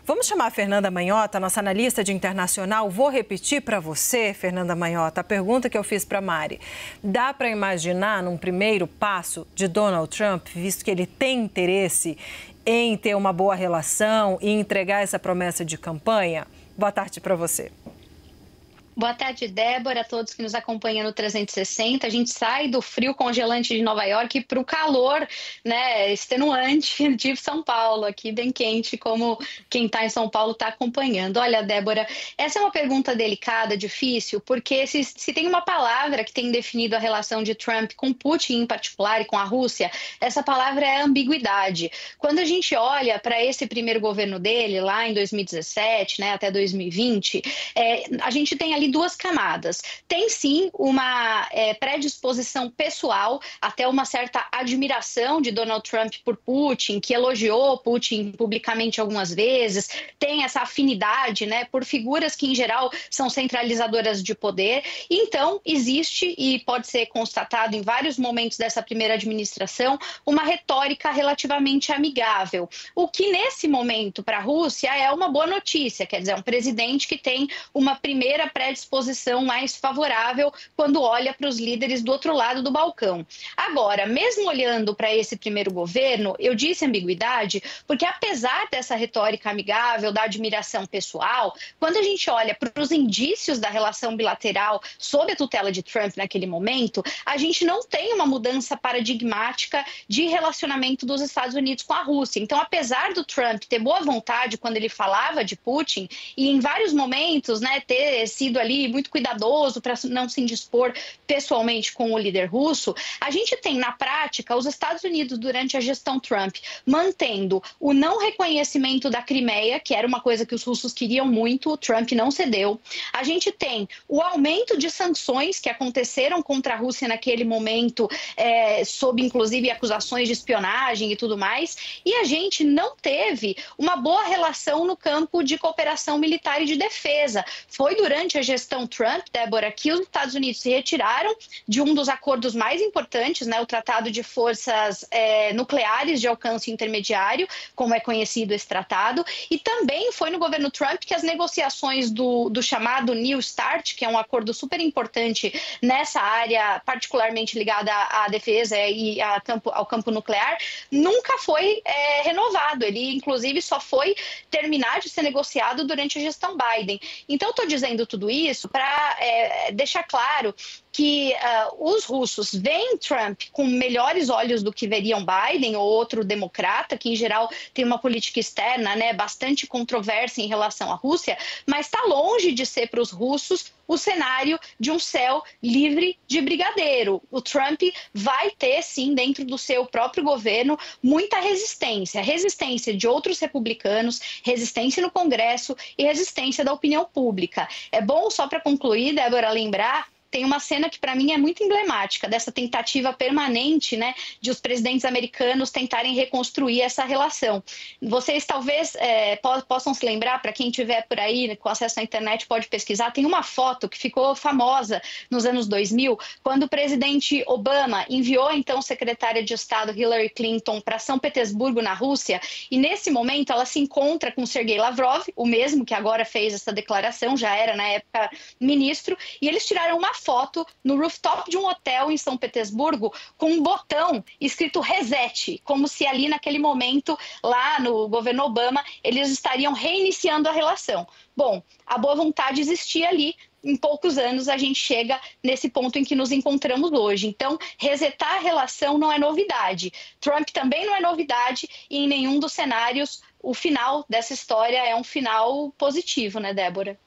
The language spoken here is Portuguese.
Vamos chamar a Fernanda Manhota, nossa analista de internacional. Vou repetir para você, Fernanda Manhota, a pergunta que eu fiz para Mari. Dá para imaginar, num primeiro passo de Donald Trump, visto que ele tem interesse em ter uma boa relação e entregar essa promessa de campanha? Boa tarde para você. Boa tarde, Débora, a todos que nos acompanham no 360. A gente sai do frio congelante de Nova York para o calor, né, extenuante de São Paulo, aqui bem quente, como quem está em São Paulo está acompanhando. Olha, Débora, essa é uma pergunta delicada, difícil, porque se tem uma palavra que tem definido a relação de Trump com Putin em particular e com a Rússia, essa palavra é ambiguidade. Quando a gente olha para esse primeiro governo dele, lá em 2017, né, até 2020, a gente tem ali duas camadas. Tem sim uma predisposição pessoal, até uma certa admiração de Donald Trump por Putin, que elogiou Putin publicamente algumas vezes, tem essa afinidade, né, por figuras que em geral são centralizadoras de poder. Então existe, e pode ser constatado em vários momentos dessa primeira administração, uma retórica relativamente amigável, o que nesse momento para a Rússia é uma boa notícia, quer dizer, é um presidente que tem uma primeira predisposição mais favorável quando olha para os líderes do outro lado do balcão. Agora, mesmo olhando para esse primeiro governo, eu disse ambiguidade porque apesar dessa retórica amigável, da admiração pessoal, quando a gente olha para os indícios da relação bilateral sob a tutela de Trump naquele momento, a gente não tem uma mudança paradigmática de relacionamento dos Estados Unidos com a Rússia. Então, apesar do Trump ter boa vontade quando ele falava de Putin e em vários momentos, né, ter sido ali muito cuidadoso para não se indispor pessoalmente com o líder russo, a gente tem na prática os Estados Unidos durante a gestão Trump mantendo o não reconhecimento da Crimeia, que era uma coisa que os russos queriam muito, o Trump não cedeu. A gente tem o aumento de sanções que aconteceram contra a Rússia naquele momento, sob inclusive acusações de espionagem e tudo mais, e a gente não teve uma boa relação no campo de cooperação militar e de defesa. Foi durante a gestão Trump, Débora, que os Estados Unidos se retiraram de um dos acordos mais importantes, né, o Tratado de Forças Nucleares de Alcance Intermediário, como é conhecido esse tratado, e também foi no governo Trump que as negociações do chamado New START, que é um acordo super importante nessa área, particularmente ligada à defesa e ao campo nuclear, nunca foi renovado. Ele, inclusive, só foi terminar de ser negociado durante a gestão Biden. Então, estou dizendo tudo isso para deixar claro que os russos veem Trump com melhores olhos do que veriam Biden ou outro democrata, que em geral tem uma política externa, né, bastante controversa em relação à Rússia, mas está longe de ser para os russos o cenário de um céu livre de brigadeiro. O Trump vai ter, sim, dentro do seu próprio governo, muita resistência. Resistência de outros republicanos, resistência no Congresso e resistência da opinião pública. É bom, só para concluir, Débora, lembrar, tem uma cena que para mim é muito emblemática dessa tentativa permanente, né, de os presidentes americanos tentarem reconstruir essa relação. Vocês talvez possam se lembrar, para quem estiver por aí, né, com acesso à internet pode pesquisar, tem uma foto que ficou famosa nos anos 2000, quando o presidente Obama enviou então secretária de Estado Hillary Clinton para São Petersburgo, na Rússia, e nesse momento ela se encontra com Sergei Lavrov, o mesmo que agora fez essa declaração, já era na época ministro, e eles tiraram uma foto no rooftop de um hotel em São Petersburgo com um botão escrito reset, como se ali naquele momento, lá no governo Obama, eles estariam reiniciando a relação. Bom, a boa vontade existia ali. Em poucos anos a gente chega nesse ponto em que nos encontramos hoje. Então, resetar a relação não é novidade. Trump também não é novidade e em nenhum dos cenários o final dessa história é um final positivo, né, Débora?